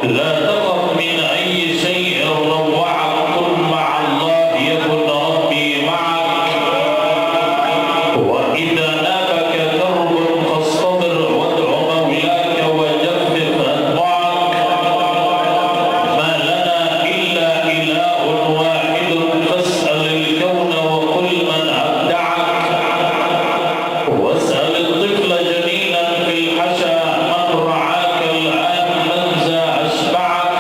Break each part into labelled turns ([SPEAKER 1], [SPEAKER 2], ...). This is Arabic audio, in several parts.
[SPEAKER 1] لا تخف من أي شيء روعك، كن مع الله يكن ربي معك. وإذا نابك كرب فاصطبر وادع مولاك وجفف أتبعك. ما لنا إلا إله واحد فاسأل الكون وقل من أبدعك. واسأل الطفل جنينا في الحشا من رعاك الآن من ذا أشبعك.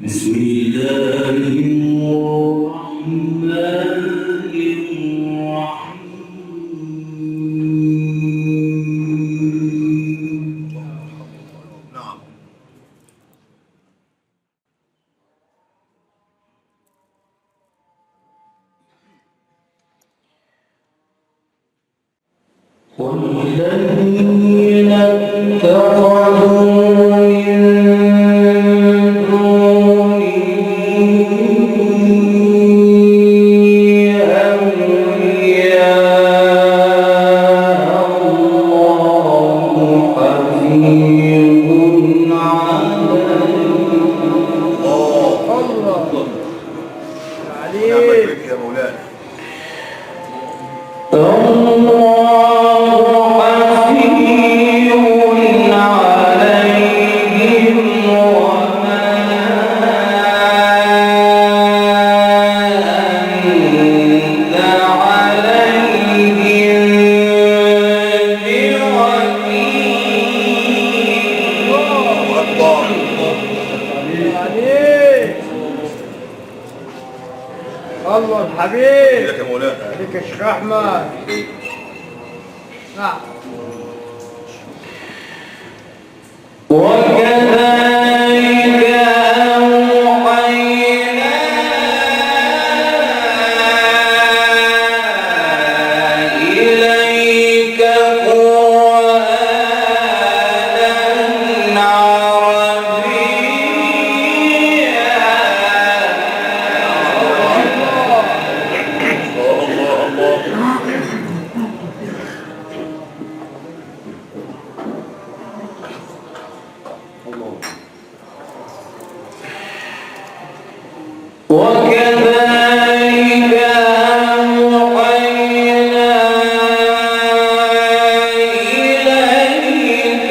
[SPEAKER 1] بسم الله الرحمن الرحيم.
[SPEAKER 2] نعم.
[SPEAKER 1] والذين اتخذوا من دونه أولياء الله حفيظ عليهم.
[SPEAKER 2] نعم بك يا مولانا.
[SPEAKER 3] الله الحبيب
[SPEAKER 2] لك يا مولانا.
[SPEAKER 3] عليك يا شيخ احمد. نعم.
[SPEAKER 1] وكذلك أوحينا إليك قرآنا وكذلك أوحينا إليك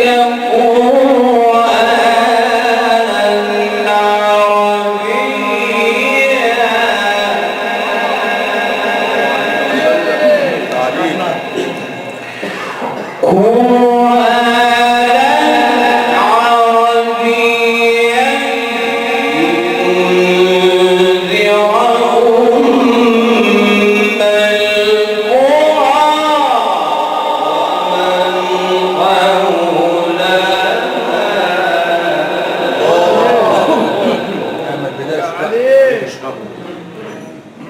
[SPEAKER 1] قرآنا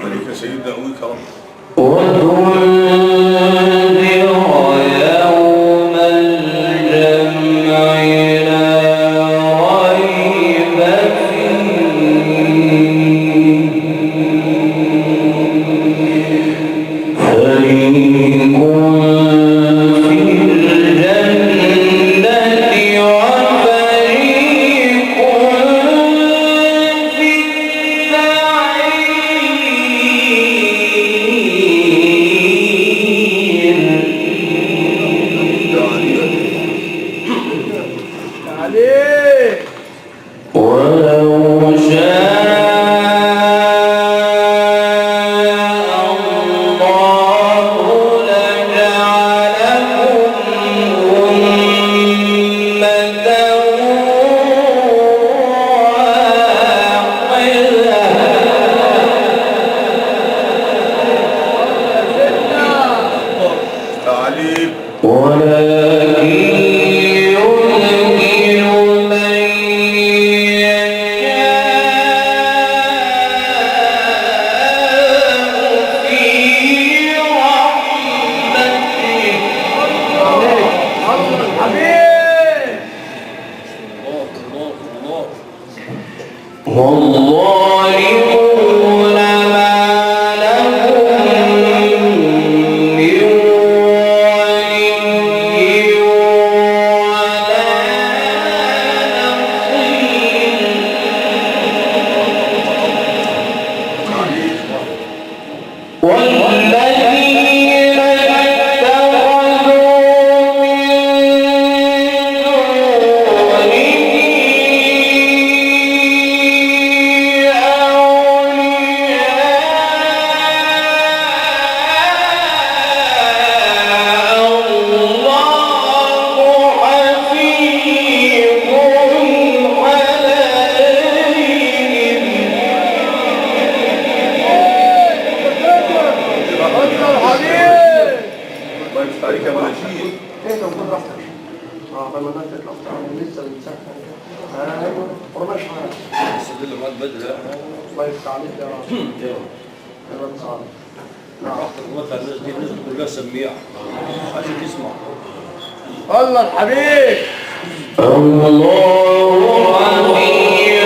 [SPEAKER 2] عليك يا سيدنا قويك يا رب.
[SPEAKER 1] وتنذر يوم الجمع لا ريب فيه فريق في الجنة وفريق في
[SPEAKER 3] عليك.
[SPEAKER 1] ولو شاء الله لجعلكم أمة واحدة
[SPEAKER 2] عليك.
[SPEAKER 1] ولكن يدخل من يشاء في رحمته
[SPEAKER 3] الله الحبيب.
[SPEAKER 1] والظالمون ما لهم من ولي ولا نصير والذين اتخذوا من دونه
[SPEAKER 4] رمضان تطلع لسه بنسخن. ايوه وربنا يشفعنا.
[SPEAKER 2] السبيل اللي مات بدري
[SPEAKER 4] الله يفتح عليك يا رب. يا رب صالح.
[SPEAKER 2] راحت الناس دي الناس كلها سميع عايزين تسمع.
[SPEAKER 3] الله الحبيب.
[SPEAKER 1] الله حفيظ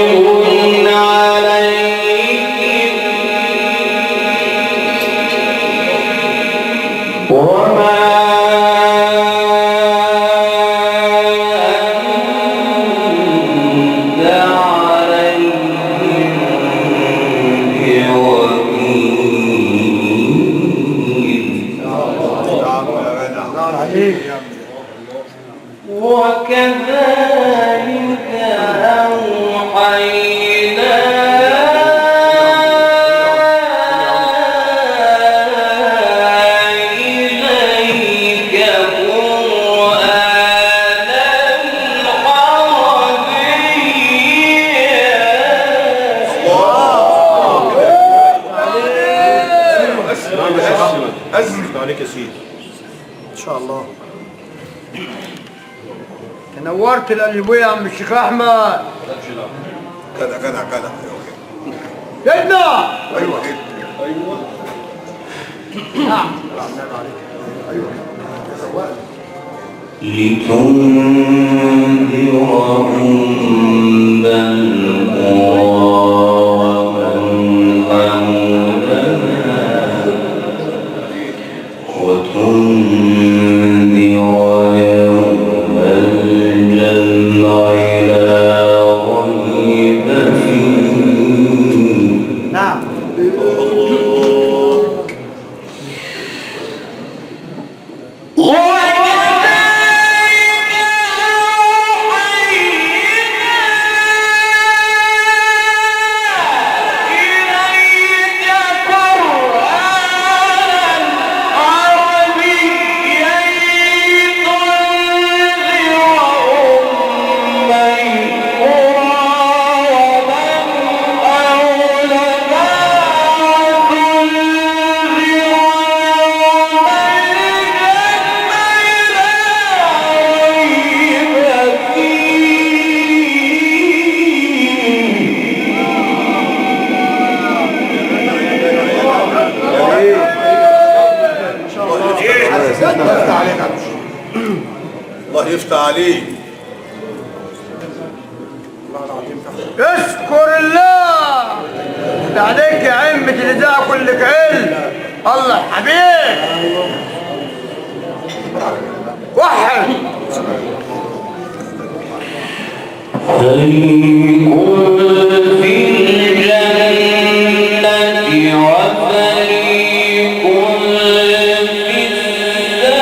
[SPEAKER 1] عليهم وما أنت عليهم بوكيل.
[SPEAKER 2] نعم يا جدع.
[SPEAKER 3] الله عليك.
[SPEAKER 1] وكذلك أوحينا إليك قرآنا عربيا.
[SPEAKER 2] أزمت عليك يا سيدي.
[SPEAKER 4] ان شاء الله.
[SPEAKER 3] تنورت القلبية يا عم الشيخ احمد.
[SPEAKER 2] كده
[SPEAKER 3] سيدنا.
[SPEAKER 2] ايوه كده.
[SPEAKER 4] ايوه.
[SPEAKER 3] نعم.
[SPEAKER 1] لتنذر أما القرى ومن حولها وتنذر يوم الجمع لا ريب فيه.
[SPEAKER 3] نعم.
[SPEAKER 2] الله يفتح عليك.
[SPEAKER 3] اشكر الله. ده عليك يا عمة الإذاعة كلك علم. الله الحبيب. وحد.
[SPEAKER 1] فريق في الجنة وفريق في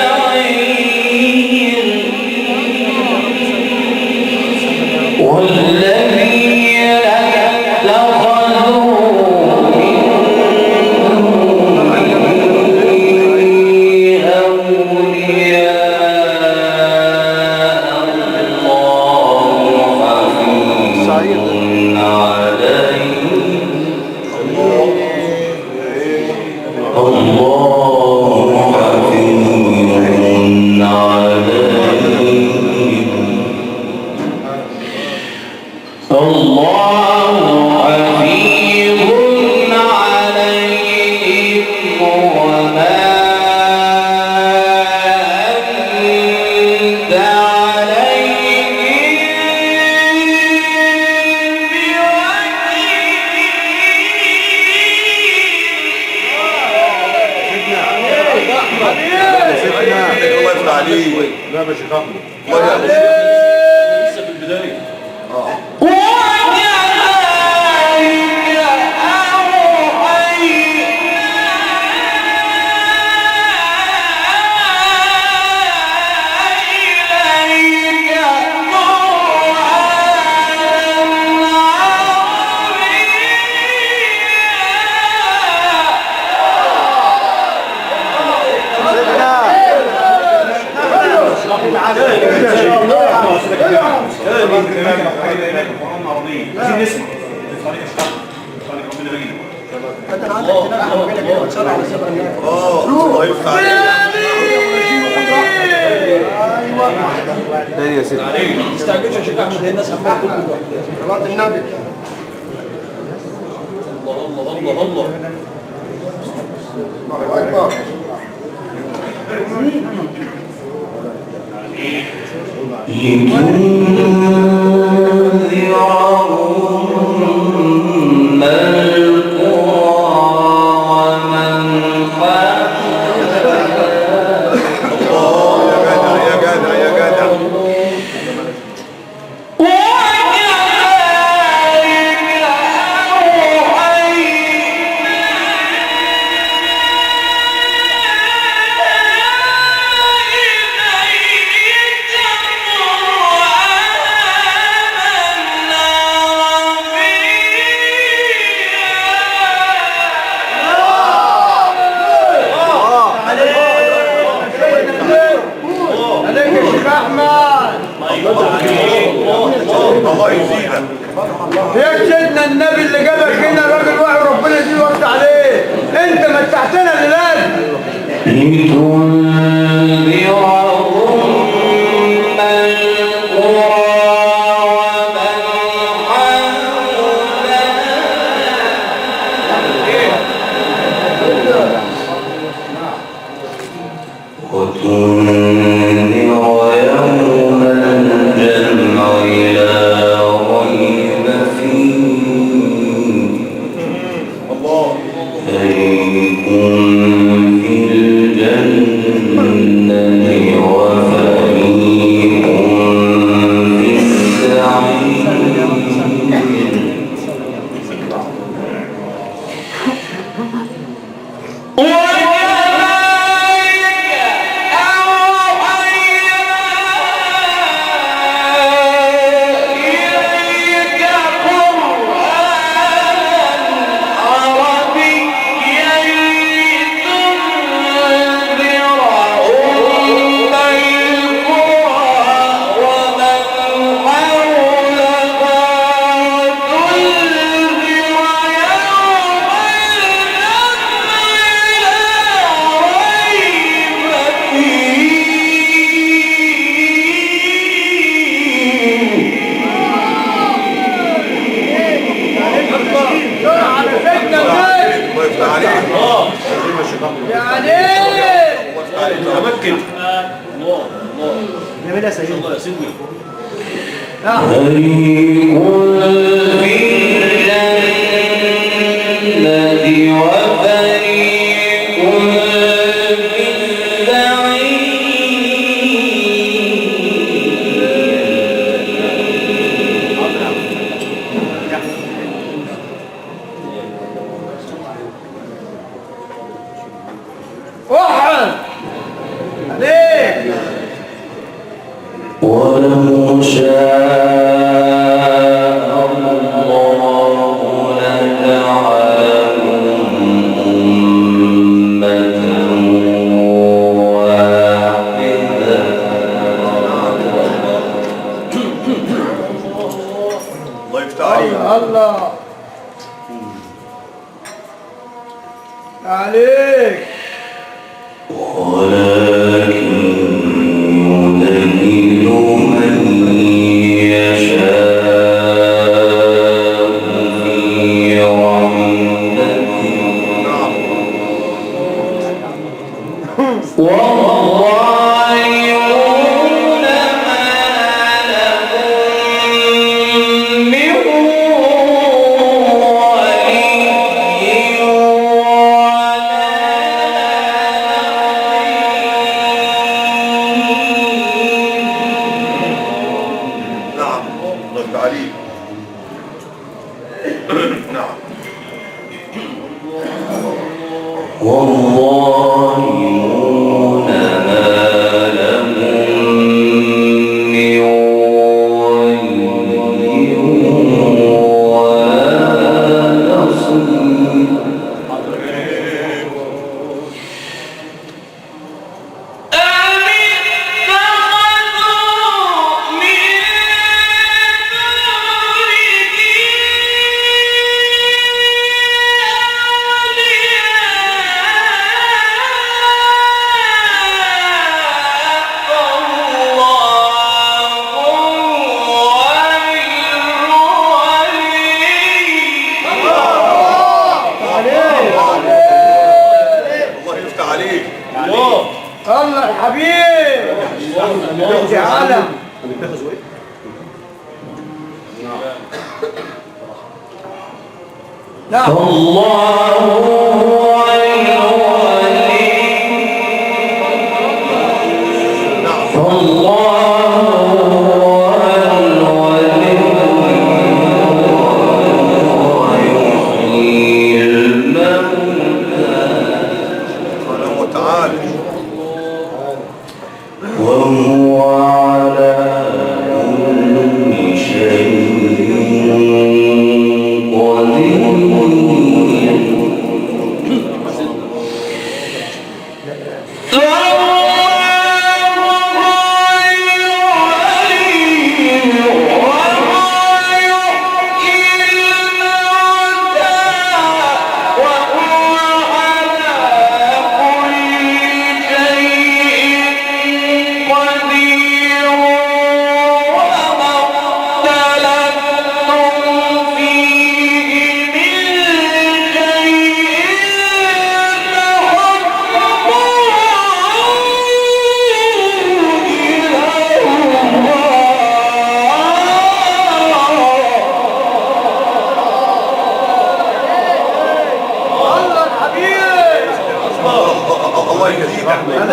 [SPEAKER 1] السعير والذين اتخذوا من دونه أولياء الله حفيظ عليهم. الله حفيظ عليهم. الله حفيظ عليهم وما أنت
[SPEAKER 2] الله يفتح عليك.
[SPEAKER 4] لا يا شيخ احمد.
[SPEAKER 2] الله يفتح عليك.
[SPEAKER 4] لسه في البدايه.
[SPEAKER 2] عايزين نسمع. الله يفتح عليك.
[SPEAKER 3] تاني يا سيدي.
[SPEAKER 2] ما تستعجلش يا شيخ احمد، هي الناس عماله تطلب
[SPEAKER 4] صلاة النبي.
[SPEAKER 2] الله الله الله.
[SPEAKER 4] الله أكبر.
[SPEAKER 3] يا سيدنا النبي اللي جابك هنا راجل واحد ربنا يديله وقت عليه. انت متعتنا لله
[SPEAKER 2] متمكن. الله الله.
[SPEAKER 4] نعملها سيدي.
[SPEAKER 2] الله يا سيدي.
[SPEAKER 1] ولو شاء الله لجعلهم أمة واحدة.
[SPEAKER 2] الله يفتح عليك.
[SPEAKER 3] الله عليك.
[SPEAKER 1] ولكن يضل من يشاء في رحمته والظالمون ما لهم من ولي
[SPEAKER 2] نعم. الله يفتح عليك. نعم.
[SPEAKER 1] والظالمون ما لهم من ولي ولا نصير.
[SPEAKER 3] العالم. نعم.
[SPEAKER 1] الله هو الولي وهو على كل شيء قدير.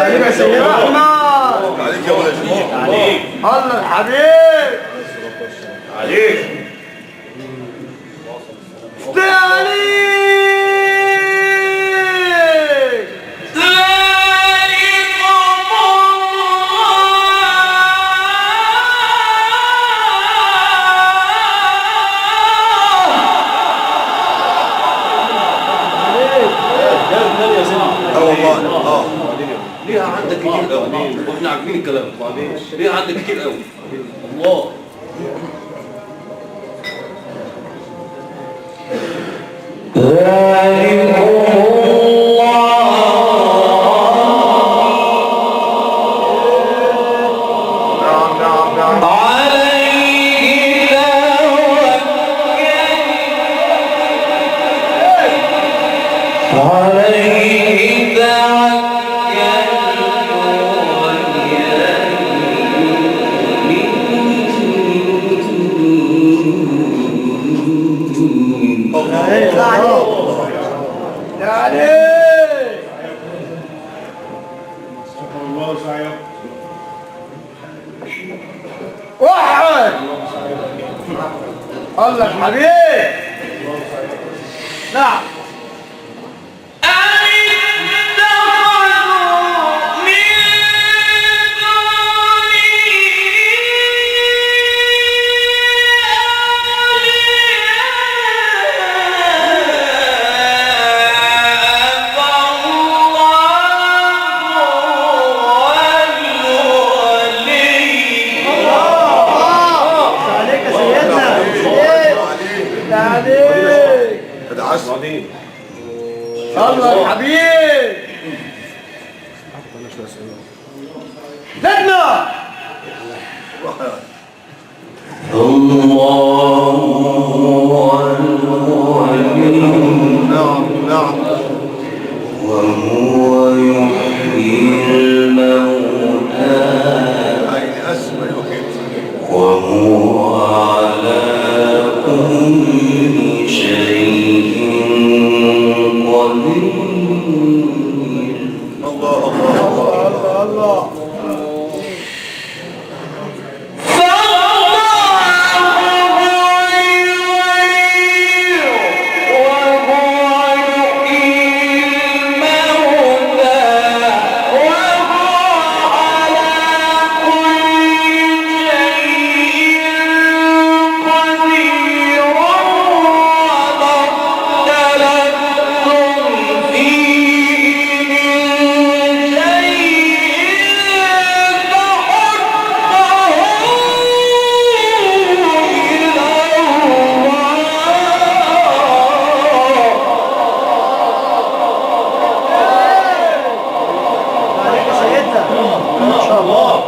[SPEAKER 3] عليك يا سيدي احمد.
[SPEAKER 2] عليك يا ولد جميل.
[SPEAKER 1] عليك
[SPEAKER 3] الله الحبيب.
[SPEAKER 2] عليك.
[SPEAKER 3] افتي عليك.
[SPEAKER 2] والله ليها عندك كتير قوي واحنا عارفين الكلام. ليها عندك كتير قوي. الله
[SPEAKER 3] واحد. الله الحبيب. نعم. الله الحبيب. زدنا.
[SPEAKER 1] الله هو الولي.
[SPEAKER 2] نعم نعم.
[SPEAKER 1] وهو يحيي الموتى وهو على كل شيء قدير.
[SPEAKER 2] الله الله الله الله.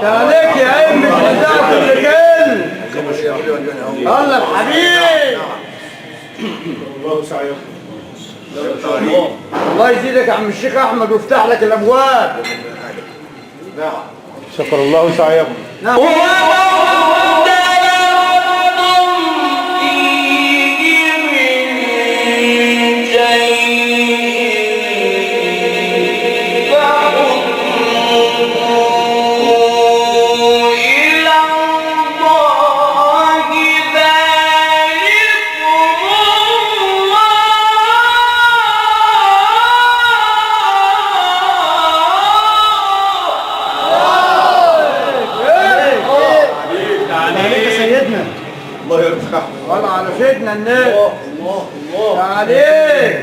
[SPEAKER 3] عليك يا عم الإذاعة كل كل. الله الحبيب. الله يزيدك يا عم الشيخ احمد ويفتح لك الابواب.
[SPEAKER 2] نعم.
[SPEAKER 5] شكر الله سعيكم.
[SPEAKER 3] نعم.
[SPEAKER 2] الله يرفعه.
[SPEAKER 3] والله على سيدنا النبي.
[SPEAKER 2] الله الله
[SPEAKER 3] عليك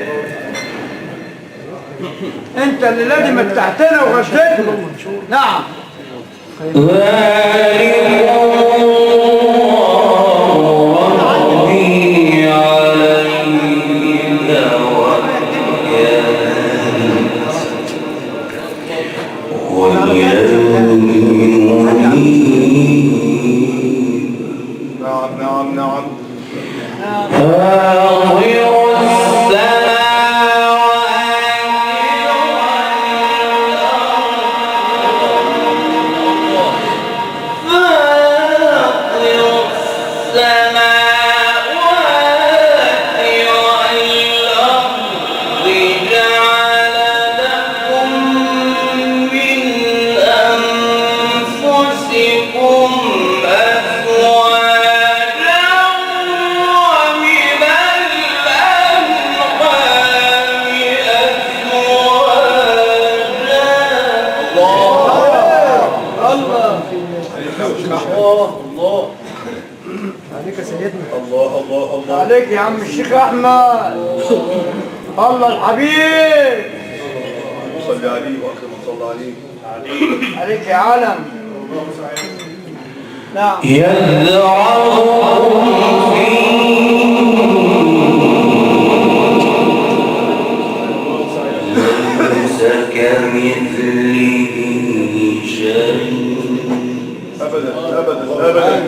[SPEAKER 3] انت اللي لازم متعتنا وغشتنا. نعم.
[SPEAKER 2] نعم نعم
[SPEAKER 3] عليك يا سيدنا.
[SPEAKER 2] الله الله الله
[SPEAKER 3] عليك يا عم الشيخ احمد. الله الحبيب.
[SPEAKER 2] صلي عليه واكرم صلى عليه.
[SPEAKER 3] عليك يا عالم. نعم.
[SPEAKER 1] يذرعهم ليس كمثله شيء
[SPEAKER 2] ابدا ابدا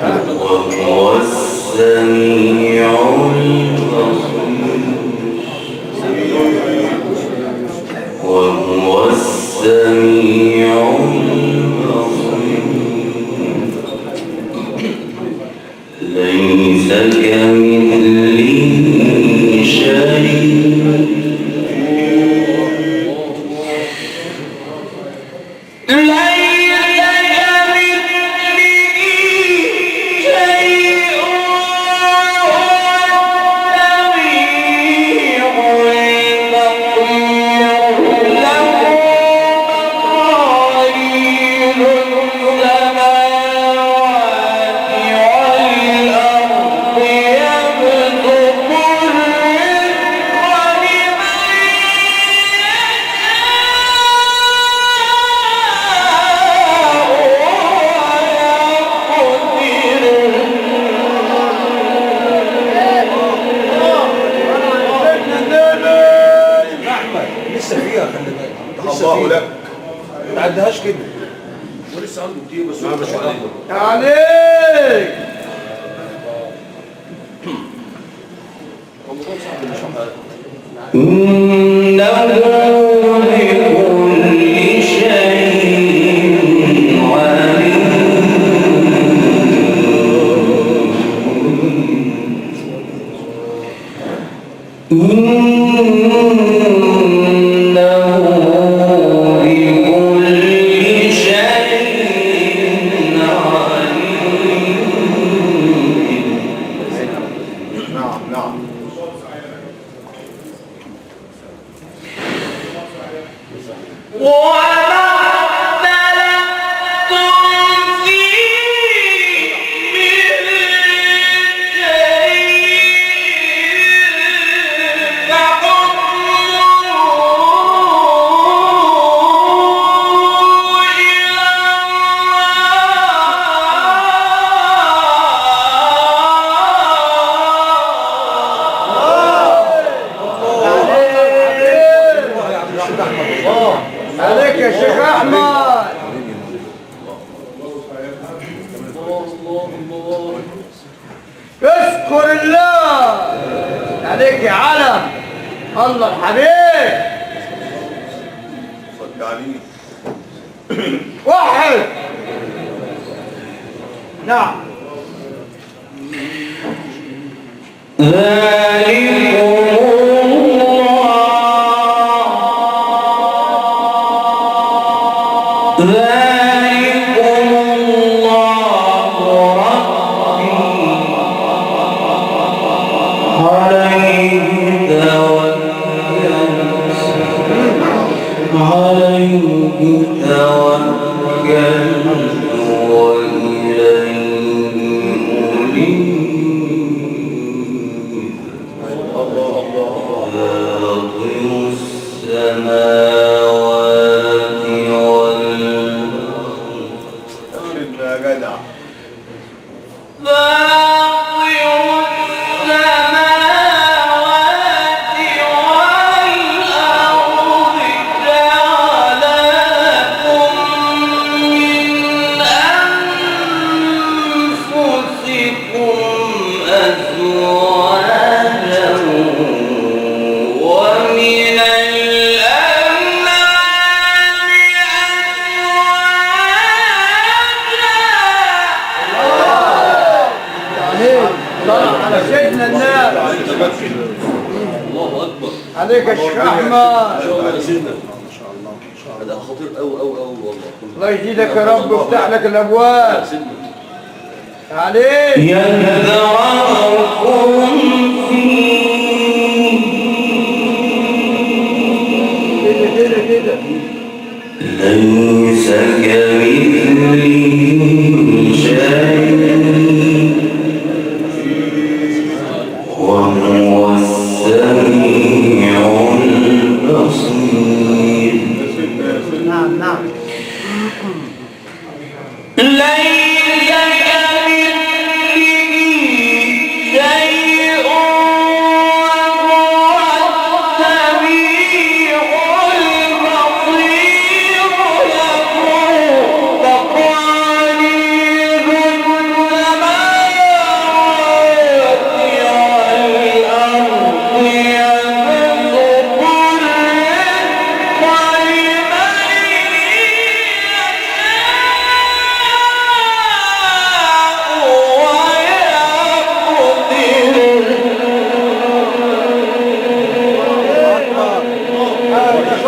[SPEAKER 2] ابدا
[SPEAKER 1] وهو السميع البصير وهو السميع البصير ليس كمثله شيء
[SPEAKER 2] لسه فيها خلي بالك. الله لك ما تعديهاش كده ولسه عنده كتير بس هو مش عليه.
[SPEAKER 3] عليك.
[SPEAKER 1] إنه بكل شيء
[SPEAKER 2] نعم نعم
[SPEAKER 3] عليك يا شيخ احمد. اذكر الله. عليك يا علم. الله الحبيب.
[SPEAKER 2] صلي عليه.
[SPEAKER 3] وحد. نعم. عليك يا شيخ احمد.
[SPEAKER 2] هذا خطير قوي قوي قوي والله.
[SPEAKER 3] الله يزيدك يا رب ويفتح لك الابواب. عليك
[SPEAKER 1] يذرأكم
[SPEAKER 3] كده
[SPEAKER 1] ليس كمثله شيء وهو السميع البصير.
[SPEAKER 3] نعم نعم.
[SPEAKER 1] ليس كمثله شيء وهو السميع البصير. له تقاليد السماوات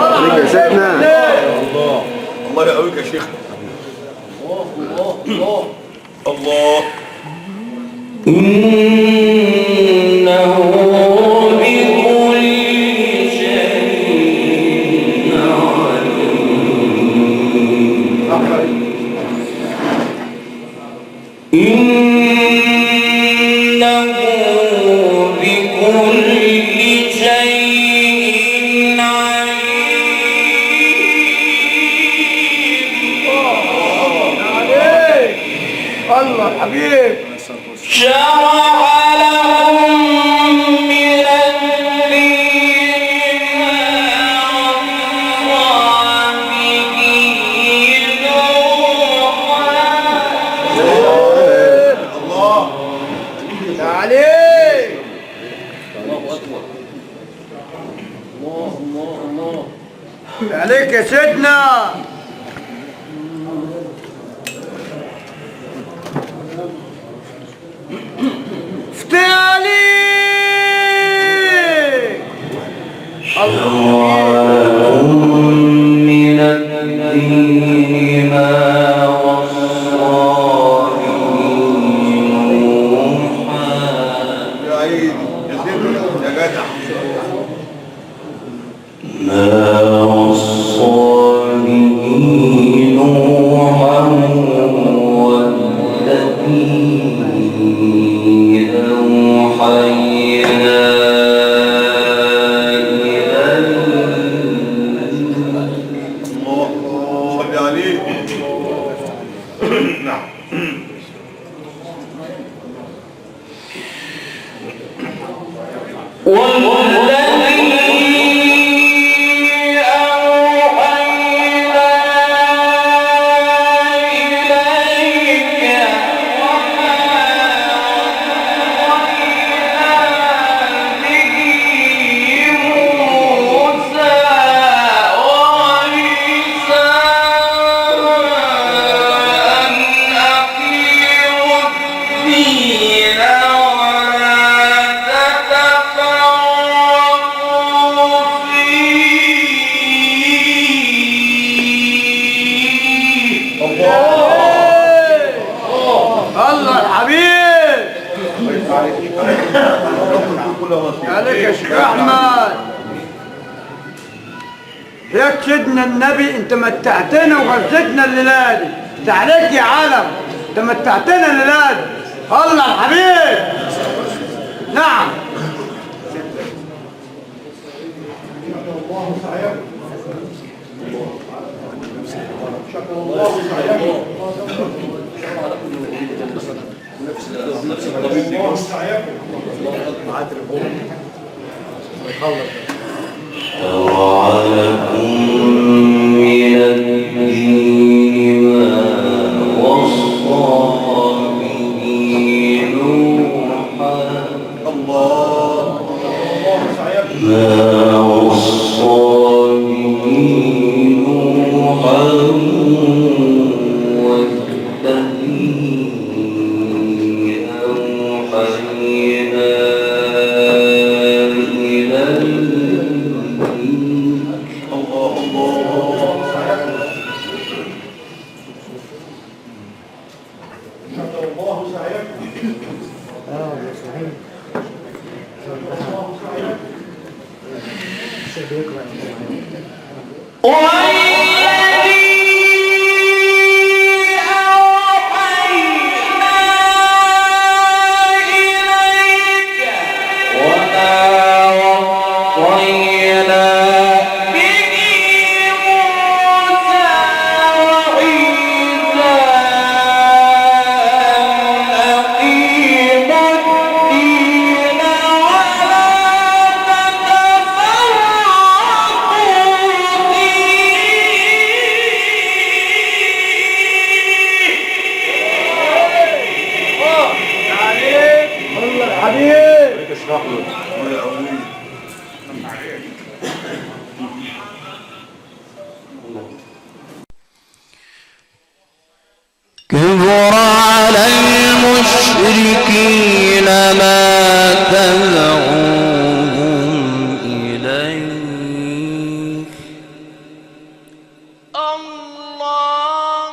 [SPEAKER 1] والأرض يبسط الرزق
[SPEAKER 2] الله يقويك يا شيخ. الله
[SPEAKER 1] إنه بكل شيء عليم. إنه بكل شيء
[SPEAKER 3] عليك الله حبيب.
[SPEAKER 1] شرع لهم من الدين ما وصى به نوحا.
[SPEAKER 3] عليك
[SPEAKER 2] الله اكبر. الله الله الله.
[SPEAKER 3] عليك يا سيدنا. افتي عليك
[SPEAKER 1] شرع من الدين ما وصى به نوحا
[SPEAKER 2] يا عيد يا سيدنا يا جدع.
[SPEAKER 1] ما وصى به نوحا والذي أوحينا
[SPEAKER 2] الله صل عليه. نعم.
[SPEAKER 1] والذي أوحينا إليك وما وحينا به موسى وعيسى أن أقيموا
[SPEAKER 3] الله الحبيب عليك يا شيخ احمد. يا سيدنا النبي انت متعتنا وغزتنا الليله دي. انت عليك يا علم، انت متعتنا الليله دي. الله الحبيب. نعم.
[SPEAKER 2] نفس الطبيب دي
[SPEAKER 1] شرع لكم من الدين ما وصى به نوحا ما وصى به نوحا والذي أوحينا
[SPEAKER 5] كبر على المشركين ما تدعوهم إليه الله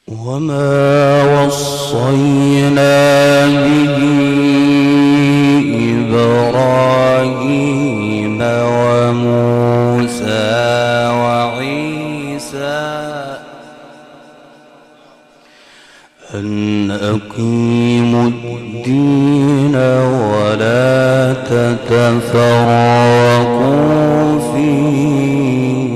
[SPEAKER 5] وما وصينا به إبراهيم وموسى وعيسى أن أقيموا الدين ولا تتفرقوا فيه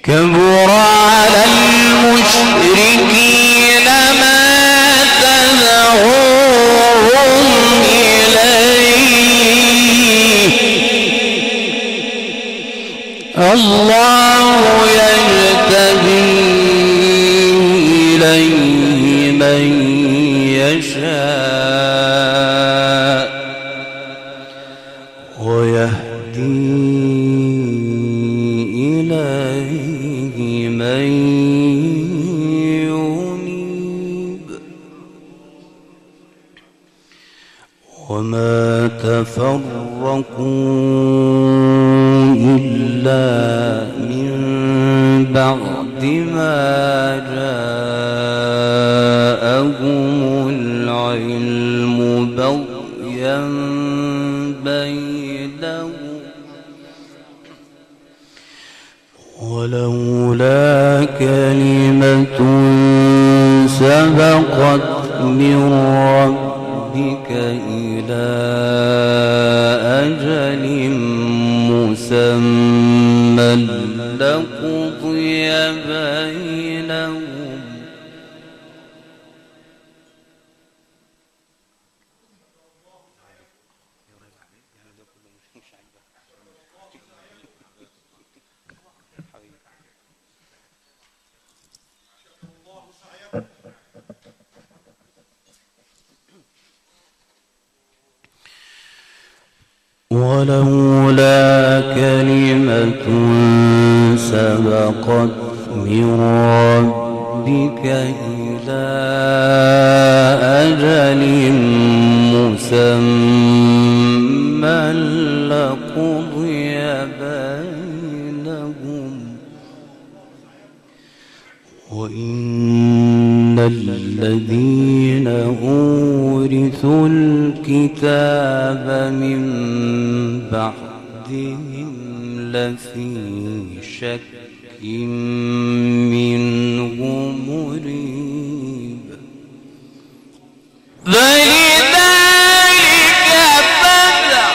[SPEAKER 5] كبر على المشركين ما تدعوهم إليه الله يجتبي إليه من يشاء ويهدي إليه من ينيب وما تفرقوا إلا من بعد ما جاء سبقت من ربك إلى أجل مسمى لقضي بينهم ولولا كلمة سبقت من ربك إلى أجل مسمى لقضي بينهم وإن الذين أورثوا الكتاب من بعدهم لفي شك منه مريب فلذلك فادع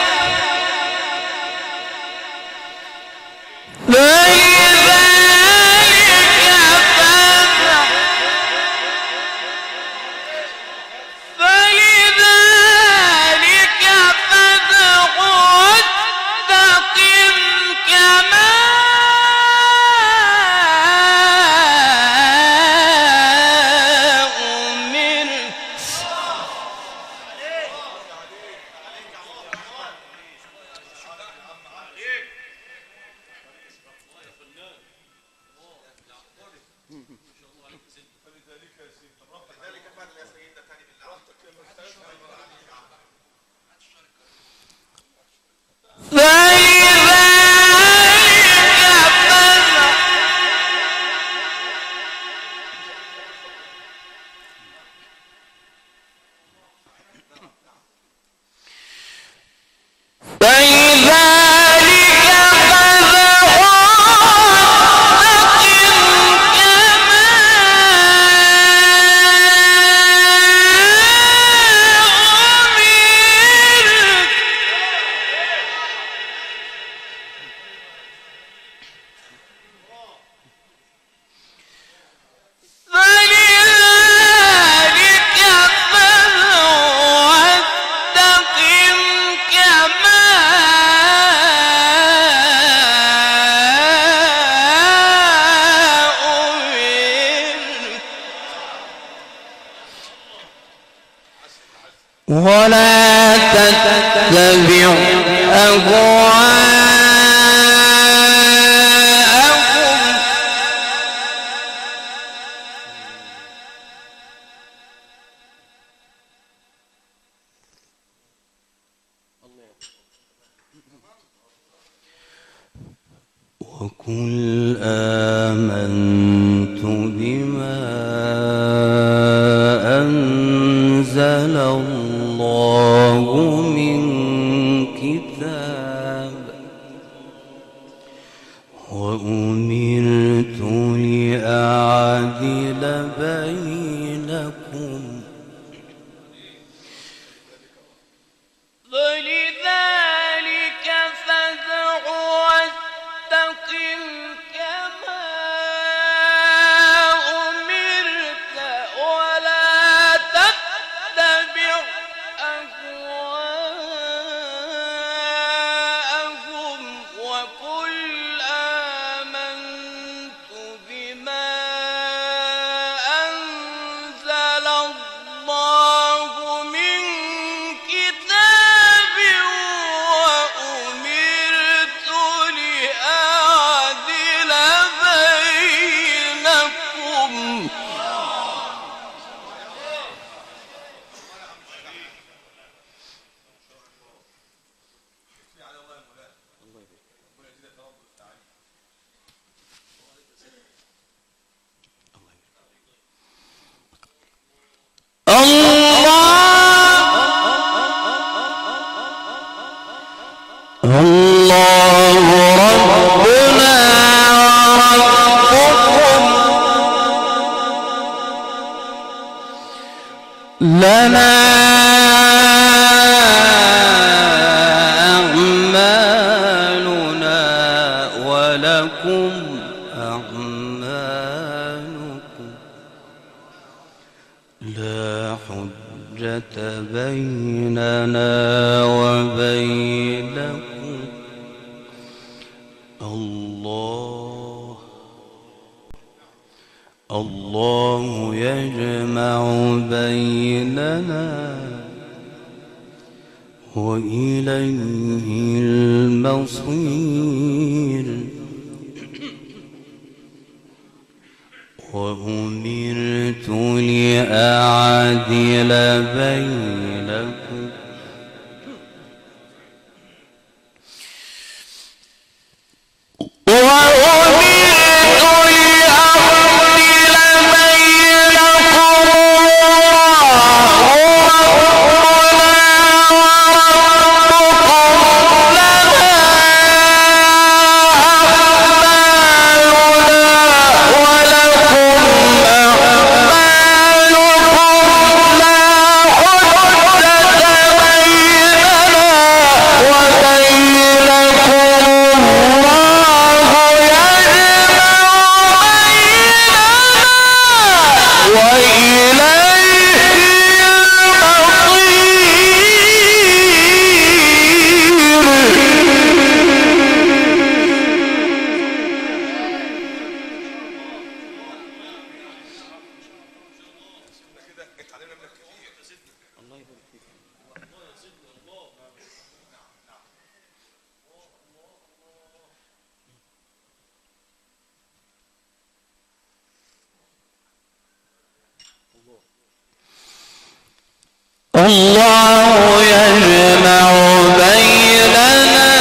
[SPEAKER 5] واستقم كما ولا تتبع أهواءهم وقل آمنت بما أنزل الله من كتاب وأمرت لأعدل بينكم فلذلك فادع واستقم كما أمرت ولا تتبع أهواءهم وقل آمنت بما أنزل الله
[SPEAKER 6] لنا أعمالنا ولكم أعمالكم لا حجة بيننا وبينكم الله يجمع بيننا وإليه المصير وأمرت لأعدل بينكم الله يجمع بيننا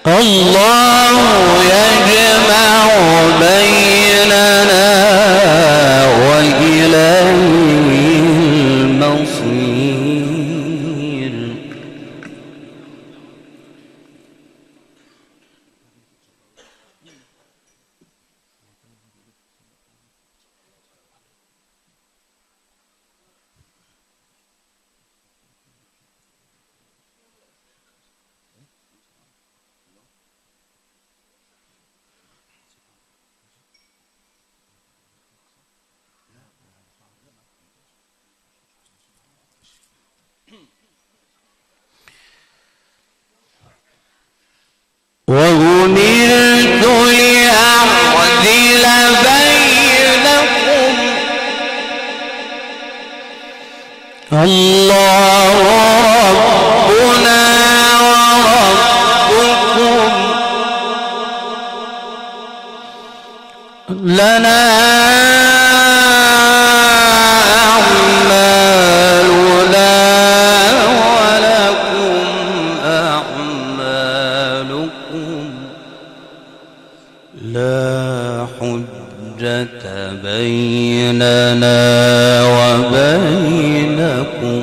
[SPEAKER 6] الله يجمع بيننا وإليه المصير وأمرت لأعدل بينكم الله ربنا وربكم لنا أعمالنا ولكم أعمالكم لا حجة بيننا وبينكم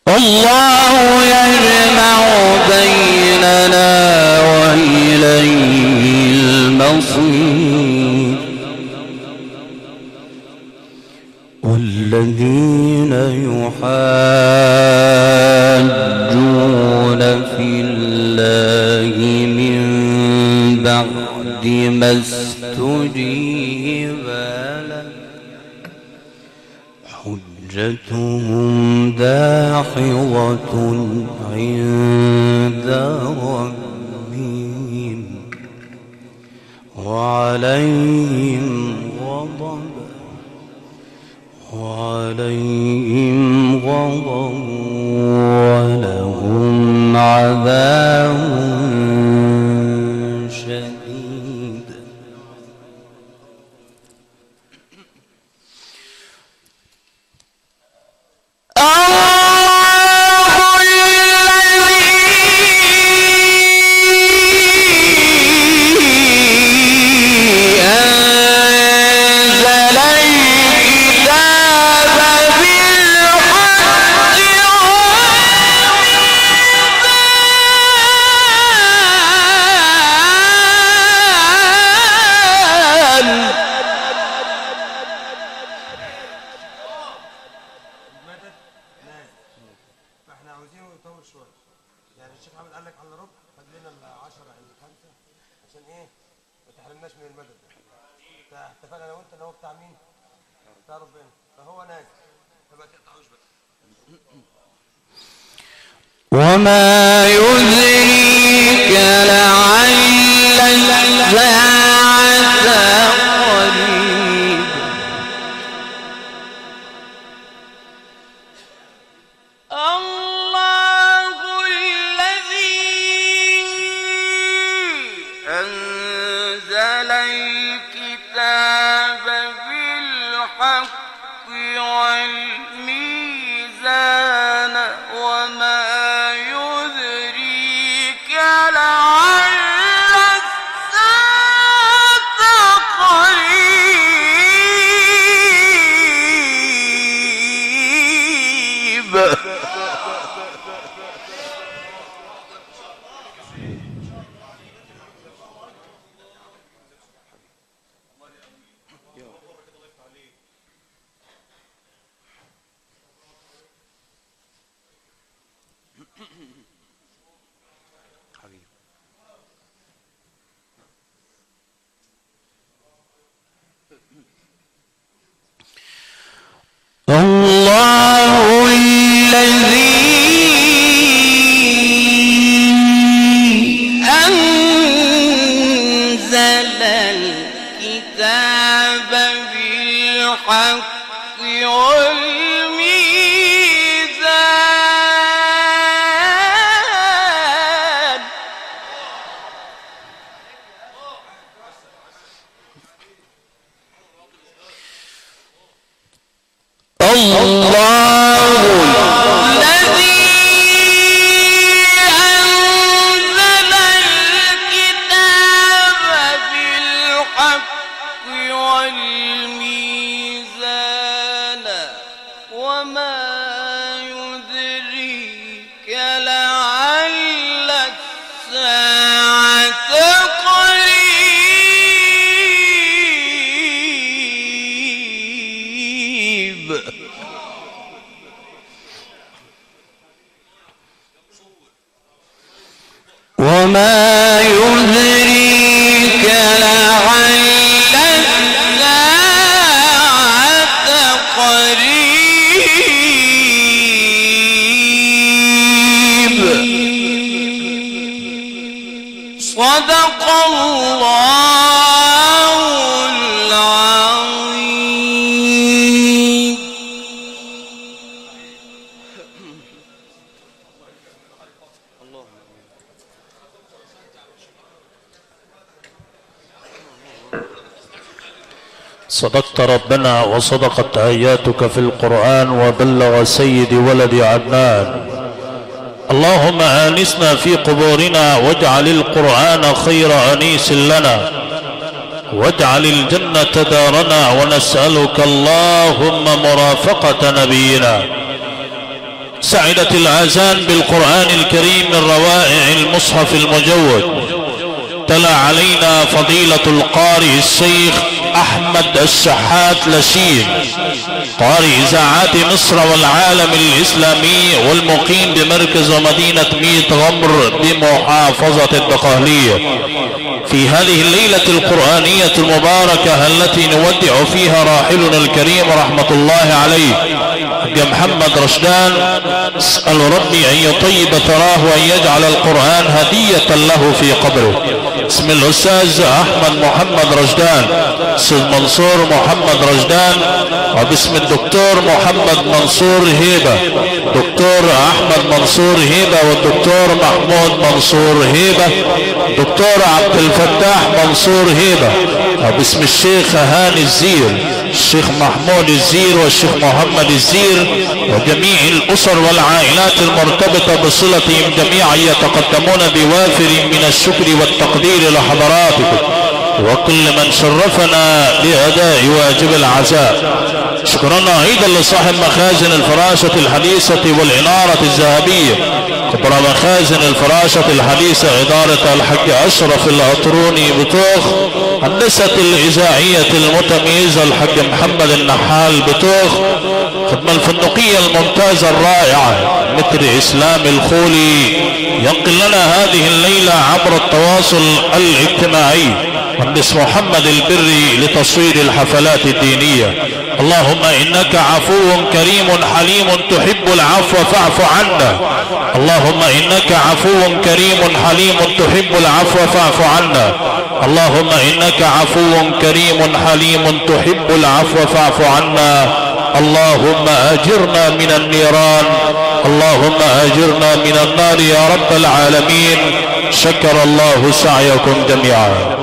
[SPEAKER 6] الله يجمع بيننا وإليه المصير والذين يحادون عند ربهم وعليهم غضب ولهم عذاب شديد.
[SPEAKER 4] فاحنا عاوزينه يطول شويه. يعني الشيخ محمد قال لك على ربع، خد لنا ال 10 عند 5 عشان ايه؟ ما تحرمناش من المدد ده. اتفقنا انا وانت ان هو بتاع مين؟ بتاع ربنا، فهو نازل فما تقطعوش بقى.
[SPEAKER 6] وما يدريك لعل الساعة قريب.
[SPEAKER 5] الله الذي أنزل الكتاب بالحق والميزان وما يدريك لعل الساعة قريب.
[SPEAKER 6] الله الذي أنزل الكتاب بالحق والميزان الله الذي أنزل الكتاب بالحق والميزان وما يدريك لعل الساعة قريب. وما يدريك لعل الساعة قريب. صدق الله العظيم.
[SPEAKER 1] صدقت ربنا وصدقت آياتك في القرآن وبلغ سيد ولد عدنان. اللهم آنسنا في قبورنا واجعل القرآن خير أنيس لنا واجعل الجنة دارنا ونسألك اللهم مرافقة نبينا. سعدت الآذان بالقرآن الكريم من روائع المصحف المجود. تلا علينا فضيلة القارئ الشيخ أحمد الشحات لشين قارئ إذاعات مصر والعالم الإسلامي والمقيم بمركز ومدينة ميت غمر بمحافظة الدقهلية في هذه الليلة القرآنية المباركة التي نودع فيها راحلنا الكريم رحمة الله عليه حق محمد رشدان، اسأل ربي ان يطيب ثراه وان يجعل القرآن هدية له في قبره. اسم الاستاذ احمد محمد رشدان، استاذ منصور محمد رشدان، وباسم الدكتور محمد منصور هيبة، دكتور احمد منصور هيبة والدكتور محمود منصور هيبة، دكتور عبد الفتاح منصور هيبة، وباسم الشيخ هاني الزير، الشيخ محمود الزير والشيخ محمد الزير، وجميع الاسر والعائلات المرتبطة بصلتهم جميعا يتقدمون بوافر من الشكر والتقدير لحضراتكم وكل من شرفنا بأداء واجب العزاء. شكرنا ايضا لصاحب مخازن الفراشة الحديثة والإنارة الذهبية، كبرى مخازن الفراشة الحديثة إدارة الحاج أشرف الأطروني بتوخ، هندسة الإذاعية المتميزة الحاج محمد النحال بتوخ، خدمة الفندقية الممتازة الرائعة متر إسلام الخولي، ينقل لنا هذه الليلة عبر التواصل الاجتماعي مهندس محمد البري لتصوير الحفلات الدينية. اللهم إنك عفو كريم حليم تحب العفو فاعف عنا. اللهم إنك عفو كريم حليم تحب العفو فاعف عنا. اللهم إنك عفو كريم حليم تحب العفو فاعف عنا. اللهم أجرنا من النيران، اللهم أجرنا من النار يا رب العالمين. شكر الله سعيكم جميعا.